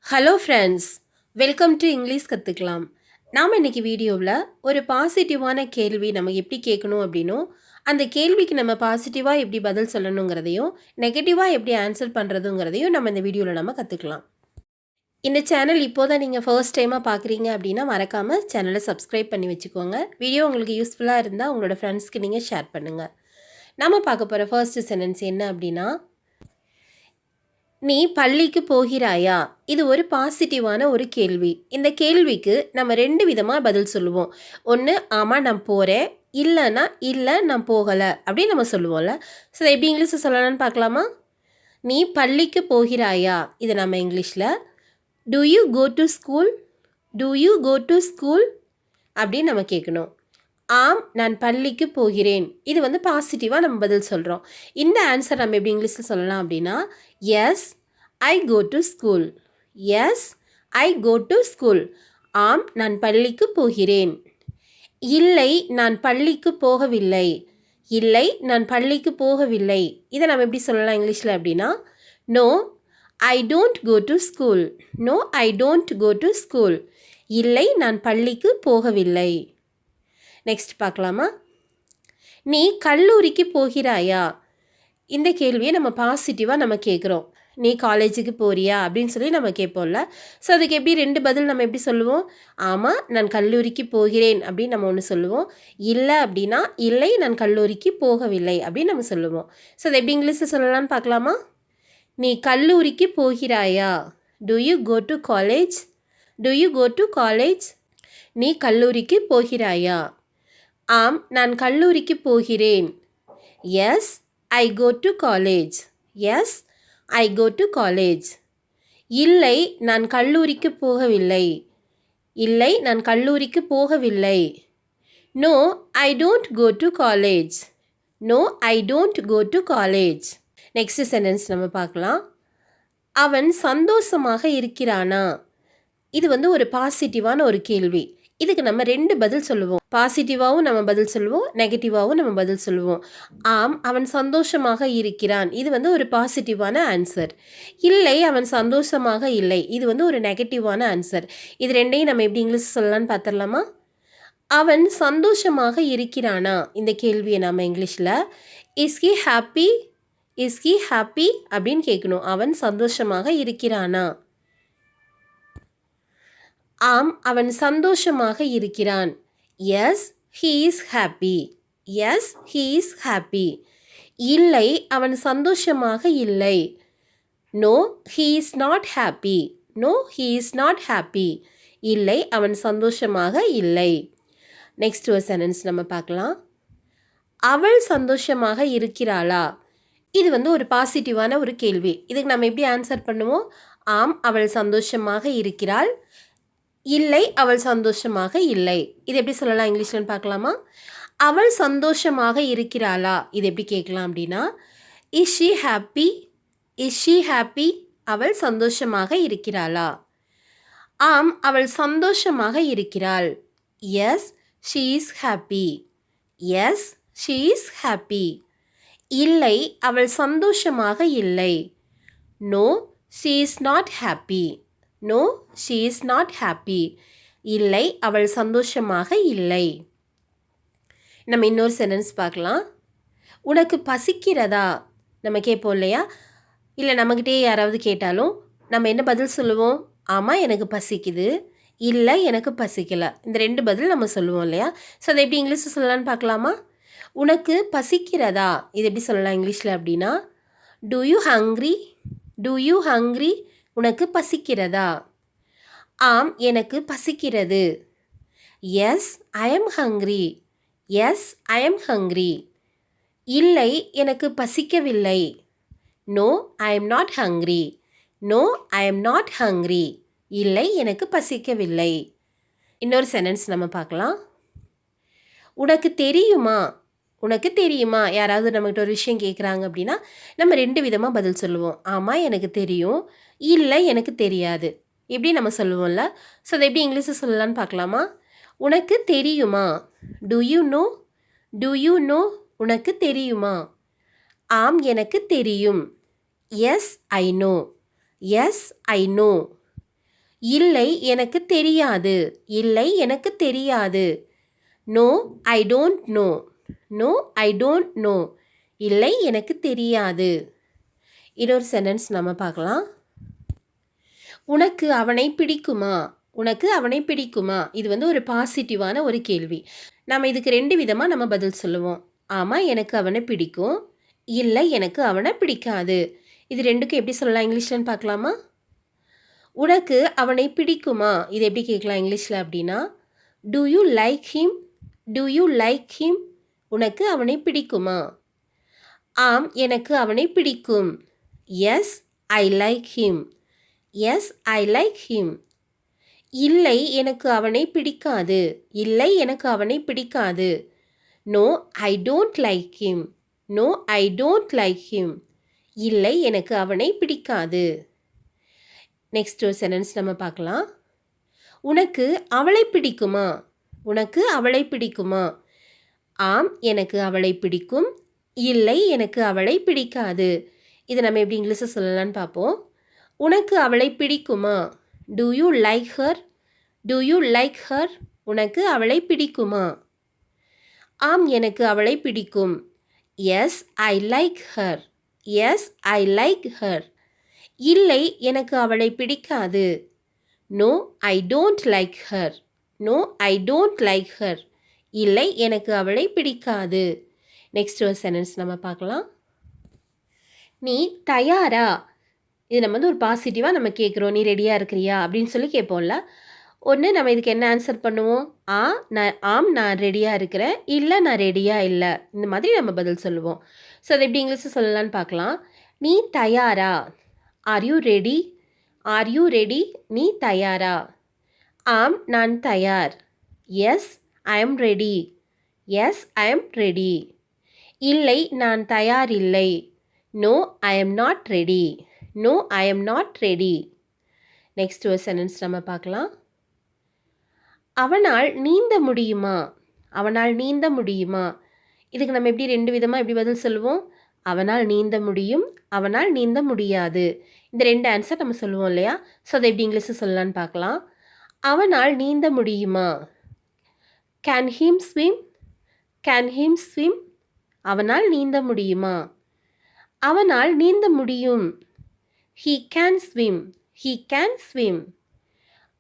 Hello friends, welcome to English கற்றுக்கலாம். நாம் இன்றைக்கி வீடியோவில் ஒரு பாசிட்டிவான கேள்வி நம்ம எப்படி கேட்கணும் அப்படின்னும், அந்த கேள்விக்கு நம்ம பாசிட்டிவாக எப்படி பதில் சொல்லணுங்கிறதையும், நெகட்டிவாக எப்படி ஆன்சர் பண்ணுறதுங்கிறதையும் நம்ம இந்த வீடியோவில் நம்ம கற்றுக்கலாம். இந்த சேனல் இப்போ தான் நீங்கள் ஃபர்ஸ்ட் டைமாக பார்க்குறீங்க அப்படின்னா மறக்காமல் சேனலை சப்ஸ்கிரைப் பண்ணி வச்சுக்கோங்க. வீடியோ உங்களுக்கு யூஸ்ஃபுல்லாக இருந்தால் உங்களோட ஃப்ரெண்ட்ஸ்க்கு நீங்கள் ஷேர் பண்ணுங்கள். நம்ம பார்க்க போகிற ஃபர்ஸ்ட் சென்டென்ஸ் என்ன அப்படின்னா, நீ பள்ளிக்கு போகிறாயா? இது ஒரு பாசிட்டிவான ஒரு கேள்வி. இந்த கேள்விக்கு நம்ம 2 விதமாக பதில் சொல்லுவோம். ஒன்று, ஆமாம் நான் போகிறேன், இல்லைன்னா இல்லை நான் போகலை அப்படின்னு நம்ம சொல்லுவோம்ல. ஸோ இதை எப்படி இங்கிலீஷில் சொல்லலாம்னு பார்க்கலாமா? நீ பள்ளிக்கு போகிறாயா? இது நம்ம இங்கிலீஷில் do you go to school? Do you go to school அப்படின்னு நம்ம கேட்கணும். ஆம் நான் பள்ளிக்கு போகிறேன். இது வந்து பாசிட்டிவாக நம்ம பதில் சொல்கிறோம். இந்த ஆன்சர் நம்ம எப்படி இங்கிலீஷில் சொல்லலாம் அப்படின்னா, yes I go to school. Yes I go to school. ஆம் நான் பள்ளிக்கு போகிறேன். இல்லை நான் பள்ளிக்கு போகவில்லை. இல்லை நான் பள்ளிக்கு போகவில்லை. இதை நம்ம எப்படி சொல்லலாம் இங்கிலீஷில் அப்படின்னா, no I don't go to school. No I don't go to school. இல்லை நான் பள்ளிக்கு போகவில்லை. நெக்ஸ்ட் பார்க்கலாமா? நீ கல்லூரிக்கு போகிறாயா? இந்த கேள்வியை நம்ம பாசிட்டிவாக நம்ம கேட்குறோம். நீ காலேஜுக்கு போறியா அப்படின்னு சொல்லி நம்ம கேட்போம்ல. ஸோ அதுக்கு எப்படி 2 பதில் நம்ம எப்படி சொல்லுவோம்? ஆமாம் நான் கல்லூரிக்கு போகிறேன் அப்படின்னு நம்ம ஒன்று சொல்லுவோம். இல்லை அப்படின்னா இல்லை நான் கல்லூரிக்கு போகவில்லை அப்படின்னு நம்ம சொல்லுவோம். ஸோ அதை எப்படி இங்கிலீஷில் சொல்லலாம்னு பார்க்கலாமா? நீ கல்லூரிக்கு போகிறாயா? Do you go to college? Do you go to college? நீ கல்லூரிக்கு போகிறாயா? ஆம் நான் கல்லூரிக்கு போகிறேன். Yes I go to college. Yes I go to college. இல்லை நான் கல்லூரிக்கு போகவில்லை. இல்லை நான் கல்லூரிக்கு போகவில்லை. No I don't go to college. No I don't go to college. Next sentence நம்ம பார்க்கலாம். அவன் சந்தோஷமாக இருக்கிறானா? இது வந்து ஒரு பாசிட்டிவான ஒரு கேள்வி. இதுக்கு நம்ம 2 பதில் சொல்லுவோம். பாசிட்டிவாகவும் நம்ம பதில் சொல்லுவோம், நெகட்டிவாகவும் நம்ம பதில் சொல்லுவோம். ஆம் அவன் சந்தோஷமாக இருக்கிறான். இது வந்து ஒரு பாசிட்டிவான ஆன்சர். இல்லை அவன் சந்தோஷமாக இல்லை. இது வந்து ஒரு நெகட்டிவான ஆன்சர். இது 2ஐயும் நம்ம எப்படி இங்கிலீஷ் சொல்லலாம்னு பார்த்துடலாமா? அவன் சந்தோஷமாக இருக்கிறானா? இந்த கேள்வியை நம்ம இங்கிலீஷில் is he happy? Is he happy அப்படின்னு கேட்கணும். அவன் சந்தோஷமாக இருக்கிறானா? ஆம் அவன் சந்தோஷமாக இருக்கிறான். Yes he is happy. Yes he is happy. இல்லை அவன் சந்தோஷமாக இல்லை. No he is not happy. No he is not happy. இல்லை அவன் சந்தோஷமாக இல்லை. நெக்ஸ்ட் ஒரு சென்டென்ஸ் நம்ம பார்க்கலாம். அவள் சந்தோஷமாக இருக்கிறாளா? இது வந்து ஒரு பாசிட்டிவான ஒரு கேள்வி. இதுக்கு நம்ம எப்படி ஆன்சர் பண்ணுவோம்? ஆம் அவள் சந்தோஷமாக இருக்கிறாள். இல்லை அவள் சந்தோஷமாக இல்லை. இது எப்படி சொல்லலாம் இங்கிலீஷ்லன்னு பார்க்கலாமா? அவள் சந்தோஷமாக இருக்கிறாளா? இது எப்படி கேட்கலாம் அப்படின்னா, is she happy? Is she happy? அவள் சந்தோஷமாக இருக்கிறாளா? ஆம் அவள் சந்தோஷமாக இருக்கிறாள். Yes she is happy. Yes she is happy. இல்லை அவள் சந்தோஷமாக இல்லை. No she is not happy. No she is not happy. இல்லை அவள் சந்தோஷமாக இல்லை. நம்ம இன்னொரு சென்டென்ஸ் பார்க்கலாம். உனக்கு பசிக்கிறதா? நம்ம கேட்போம் இல்லையா? இல்லை நம்மக்கிட்டே யாராவது கேட்டாலும் நம்ம என்ன பதில் சொல்லுவோம்? ஆமாம் எனக்கு பசிக்குது. இல்லை எனக்கு பசிக்கலை. இந்த 2 பதில் நம்ம சொல்லுவோம் இல்லையா? ஸோ அதை எப்படி இங்கிலீஷில் சொல்லலான்னு பார்க்கலாமா? உனக்கு பசிக்கிறதா? இது எப்படி சொல்லலாம் இங்கிலீஷில் அப்படின்னா, do you hungry? Do you hungry? உனக்கு பசிக்கிறதா? ஆம் எனக்கு பசிக்கிறது. Yes I am hungry. Yes I am hungry. இல்லை எனக்கு பசிக்கவில்லை. No I am not hungry. No I am not hungry. இல்லை எனக்கு பசிக்கவில்லை. இன்னொரு சென்டென்ஸ் நம்ம பார்க்கலாம். உனக்கு தெரியுமா? உனக்கு தெரியுமா? யாராவது நம்மகிட்ட ஒரு விஷயம் கேட்குறாங்க அப்படின்னா நம்ம 2 விதமாக பதில் சொல்லுவோம். ஆமாம் எனக்கு தெரியும். இல்லை எனக்கு தெரியாது. இப்படி நம்ம சொல்லுவோம்ல. ஸோ அதை எப்படி இங்கிலீஷில் சொல்லலான்னு பார்க்கலாமா? உனக்கு தெரியுமா? Do you know? Do you know? உனக்கு தெரியுமா? ஆம் எனக்கு தெரியும். Yes I know. Yes I know. இல்லை எனக்கு தெரியாது. இல்லை எனக்கு தெரியாது. No I don't know. No I don't know. இல்லை எனக்கு தெரியாது. இன்னொரு சென்டென்ஸ் நம்ம பார்க்கலாம். உனக்கு அவனை பிடிக்குமா? உனக்கு அவனை பிடிக்குமா? இது வந்து ஒரு பாசிட்டிவான ஒரு கேள்வி. நம்ம இதுக்கு 2 விதமா நம்ம பதில் சொல்லுவோம். ஆமா எனக்கு அவனை பிடிக்கும். இல்லை எனக்கு அவனை பிடிக்காது. இது 2க்கும் எப்படி சொல்லலாம் இங்கிலீஷ்லன்னு பார்க்கலாமா? உனக்கு அவனை பிடிக்குமா? இது எப்படி கேட்கலாம் இங்கிலீஷில் அப்படின்னா, do you like him? Do you like him? உனக்கு அவனை பிடிக்குமா? ஆம் எனக்கு அவனை பிடிக்கும். Yes I like him. Yes I like him. இல்லை எனக்கு அவனை பிடிக்காது. இல்லை எனக்கு அவனை பிடிக்காது. No I don't like him. No I don't like him. இல்லை எனக்கு அவனை பிடிக்காது. நெக்ஸ்ட் ஒரு சென்டென்ஸ் நம்ம பார்க்கலாம். உனக்கு அவளை பிடிக்குமா? உனக்கு அவளை பிடிக்குமா? ஆம் எனக்கு அவளை பிடிக்கும். இல்லை எனக்கு அவளை பிடிக்காது. இதை நம்ம எப்படி இங்கிலீஷில் சொல்லலான்னு பார்ப்போம். உனக்கு அவளை பிடிக்குமா? Do you like her? Do you like her? உனக்கு அவளை பிடிக்குமா? ஆம் எனக்கு அவளை பிடிக்கும். Yes I like her. Yes I like her. இல்லை எனக்கு அவளை பிடிக்காது. No I don't like her. No I don't like her. இல்லை எனக்கு அவளை பிடிக்காது. நெக்ஸ்ட் ஒரு சென்டென்ஸ் நம்ம பார்க்கலாம். நீ தயாரா? இது நம்ம வந்து ஒரு பாசிட்டிவாக நம்ம கேட்குறோம். நீ ரெடியாக இருக்கிறியா அப்படின்னு சொல்லி கேட்போம்ல. ஒன்று நம்ம இதுக்கு என்ன ஆன்சர் பண்ணுவோம்? ஆம் நான் ரெடியாக இருக்கிறேன். இல்லை நான் ரெடியாக இல்லை. இந்த மாதிரி நம்ம பதில் சொல்லுவோம். ஸோ அதை எப்படி இங்கிலீஷில் சொல்லலான்னு பார்க்கலாம். நீ தயாரா? Are you ready? Are you ready? நீ தயாரா? ஆம் நான் தயார். Yes I am ready. Yes I am ready. இல்லை நான் தயார் இல்லை. No I am not ready. No I am not ready. Next ஒரு சென்டென்ஸ் நம்ம பார்க்கலாம். அவனால் நீந்த முடியுமா? அவனால் நீந்த முடியுமா? இதுக்கு நம்ம எப்படி 2 விதமாக எப்படி பதில் சொல்லுவோம்? அவனால் நீந்த முடியும். அவனால் நீந்த முடியாது. இந்த 2 ஆன்சர் நம்ம சொல்லுவோம் இல்லையா? ஸோ அதை எப்படி இங்கிலீஷில் சொல்லலான்னு பார்க்கலாம். அவனால் நீந்த முடியுமா? Can him swim? Can him swim? அவனால் நீந்த முடியுமா? அவனால் நீந்த முடியும். He can swim. He can swim.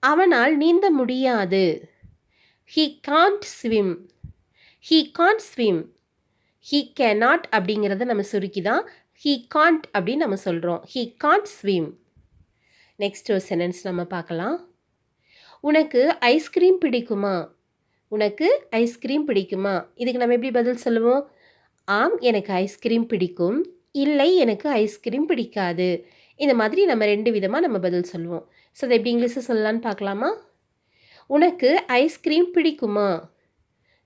அவனால் நீந்த முடியாது. He can't swim. He can't swim. He cannot அப்படிங்கிறத நம்ம சுருக்கி தான் ஹீ காண்ட் அப்படின்னு நம்ம சொல்கிறோம். He can't swim. நெக்ஸ்ட் ஒரு சென்டென்ஸ் நம்ம பார்க்கலாம். உனக்கு ஐஸ்கிரீம் பிடிக்குமா? உனக்கு ஐஸ்கிரீம் பிடிக்குமா? இதுக்கு நம்ம எப்படி பதில் சொல்லுவோம்? ஆம் எனக்கு ஐஸ்கிரீம் பிடிக்கும். இல்லை எனக்கு ஐஸ்கிரீம் பிடிக்காது. இந்த மாதிரி நம்ம 2 விதமாக நம்ம பதில் சொல்லுவோம். ஸோ அதை எப்படி இங்கிலீஷில் சொல்லலான்னு பார்க்கலாமா? உனக்கு ஐஸ்கிரீம் பிடிக்குமா?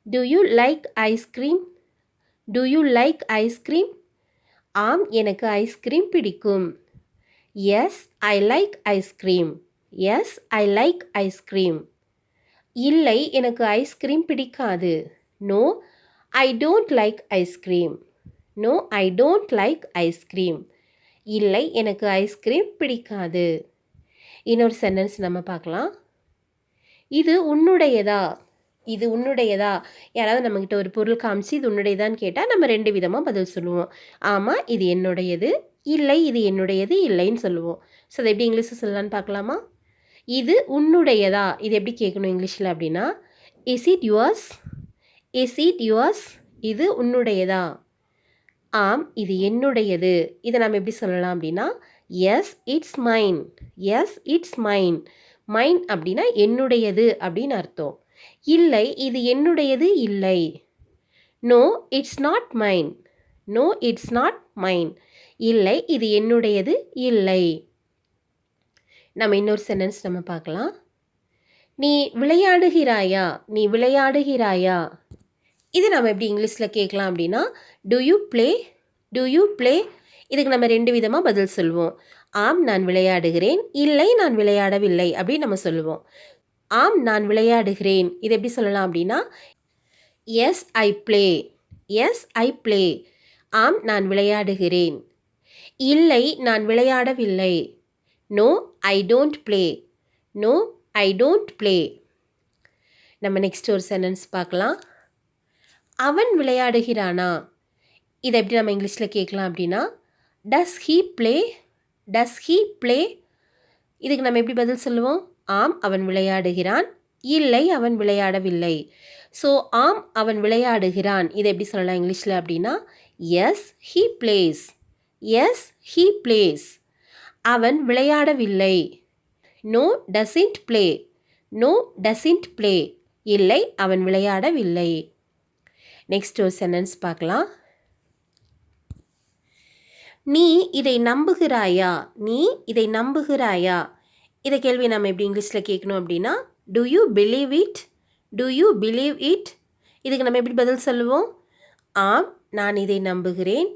Do you like ice cream? Do you like ice cream? ஆம் எனக்கு ஐஸ்கிரீம் பிடிக்கும். Yes I like ice cream. Yes I like ice cream. இல்லை எனக்கு ஐஸ்கிரீம் பிடிக்காது. No I don't like ice cream. No I don't like ice cream. இல்லை எனக்கு ஐஸ்கிரீம் பிடிக்காது. இன்னொரு சென்டென்ஸ் நம்ம பார்க்கலாம். இது உன்னுடையதா? இது உன்னுடையதா? யாராவது நம்மக்கிட்ட ஒரு பொருள் காமிச்சு இது உன்னுடையதான்னு கேட்டால் நம்ம 2 விதமாக பதில் சொல்லுவோம். ஆமாம் இது என்னுடையது. இல்லை இது என்னுடையது இல்லைன்னு சொல்லுவோம். ஸோ அதை எப்படி இங்கிலீஷில் சொல்லலான்னு பார்க்கலாமா? இது உன்னுடையதா? இது எப்படி கேட்கணும் இங்கிலீஷில் அப்படின்னா, is it yours? Is it yours? இது உன்னுடையதா? ஆம் இது என்னுடையது. இதை நம்ம எப்படி சொல்லலாம் அப்படின்னா, yes it's mine. Yes it's mine. Mine அப்படின்னா என்னுடையது அப்படின்னு அர்த்தம். இல்லை இது என்னுடையது இல்லை. No it's not mine. No it's not mine. இல்லை இது என்னுடையது இல்லை. நம்ம இன்னொரு சென்டென்ஸ் நம்ம பார்க்கலாம். நீ விளையாடுகிறாயா? நீ விளையாடுகிறாயா? இது நம்ம எப்படி இங்கிலீஷில் கேட்கலாம் அப்படின்னா, do you play? To you play? இதுக்கு நம்ம 2 விதமாக பதில் சொல்லுவோம். ஆம் நான் விளையாடுகிறேன். இல்லை நான் விளையாடவில்லை அப்படின்னு நம்ம சொல்லுவோம். ஆம் நான் விளையாடுகிறேன். இது எப்படி சொல்லலாம் அப்படின்னா, yes I play. Yes I play. ஆம் நான் விளையாடுகிறேன். இல்லை நான் விளையாடவில்லை. No I don't play. No I don't play. நம்ம நெக்ஸ்ட் ஒரு சென்டென்ஸ் பார்க்கலாம். அவன் விளையாடுகிறானா? இதை எப்படி நம்ம இங்கிலீஷில் கேட்கலாம் அப்படின்னா, does he play? Does he play? இதுக்கு நம்ம எப்படி பதில் சொல்லுவோம்? ஆம், அவன் விளையாடுகிறான். இல்லை, அவன் விளையாடவில்லை. ஸோ ஆம், அவன் விளையாடுகிறான். இதை எப்படி சொல்லலாம் இங்கிலீஷில் அப்படின்னா, yes he plays. Yes he plays. அவன் விளையாடவில்லை. No doesn't play. No doesn't play. இல்லை, அவன் விளையாடவில்லை. நெக்ஸ்ட் ஒரு சென்டென்ஸ் பார்க்கலாம். நீ இதை நம்புகிறாயா? நீ இதை நம்புகிறாயா? இதை கேள்வி நம்ம எப்படி இங்கிலீஷில் கேட்கணும் அப்படின்னா, do you believe it? To you believe it? இதுக்கு நம்ம எப்படி பதில் சொல்லுவோம்? ஆம், நான் இதை நம்புகிறேன்.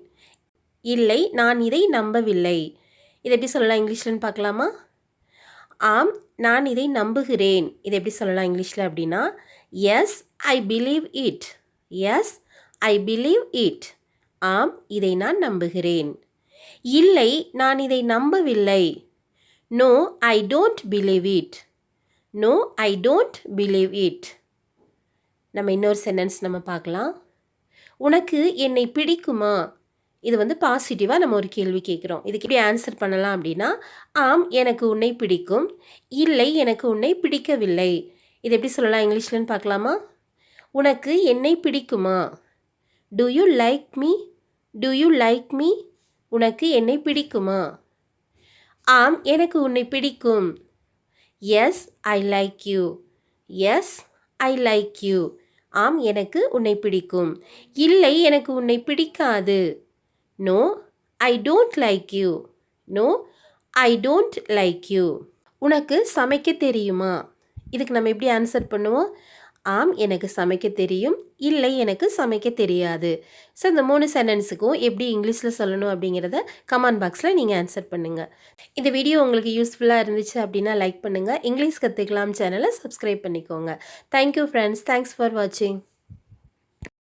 இல்லை, நான் இதை நம்பவில்லை. இதை எப்படி சொல்லலாம் இங்கிலீஷ்லன்னு பார்க்கலாமா? ஆம், நான் இதை நம்புகிறேன். இதை எப்படி சொல்லலாம் இங்கிலீஷில் அப்படின்னா, yes I believe it. Yes I believe it. ஆம், இதை நான் நம்புகிறேன். இல்லை, நான் இதை நம்பவில்லை. No I don't believe it. No I don't believe it. நம்ம இன்னொரு சென்டென்ஸ் நம்ம பார்க்கலாம். உனக்கு என்னை பிடிக்குமா? இது வந்து பாசிட்டிவாக நம்ம ஒரு கேள்வி கேட்குறோம். இதுக்கு எப்படி ஆன்சர் பண்ணலாம் அப்படின்னா, ஆம், எனக்கு உன்னை பிடிக்கும். இல்லை, எனக்கு உன்னை பிடிக்கவில்லை. இது எப்படி சொல்லலாம் இங்கிலீஷ்லன்னு பார்க்கலாமா? உனக்கு என்னை பிடிக்குமா? Do you like me? Do you like me? உனக்கு என்னை பிடிக்குமா? ஆம், எனக்கு உன்னை பிடிக்கும். Yes I like you. Yes I like you. ஆம், எனக்கு உன்னை பிடிக்கும். இல்லை, எனக்கு உன்னை பிடிக்காது. No I don't like you. No I don't like you. உனக்கு சமைக்க தெரியுமா? இதுக்கு நம்ம எப்படி ஆன்சர் பண்ணுவோம்? ஆம், எனக்கு சமைக்க தெரியும். இல்லை, எனக்கு சமைக்க தெரியாது. ஸோ இந்த 3 சென்டென்ஸுக்கும் எப்படி இங்கிலீஷில் சொல்லணும் அப்படிங்கிறத கமெண்ட் பாக்ஸில் நீங்கள் ஆன்சர் பண்ணுங்கள். இந்த வீடியோ உங்களுக்கு யூஸ்ஃபுல்லாக இருந்துச்சு அப்படின்னா லைக் பண்ணுங்கள். இங்கிலீஷ் கற்றுக்கலாம் சேனலை சப்ஸ்கிரைப் பண்ணிக்கோங்க. Thank you friends. தேங்க்ஸ் ஃபார் வாட்சிங்.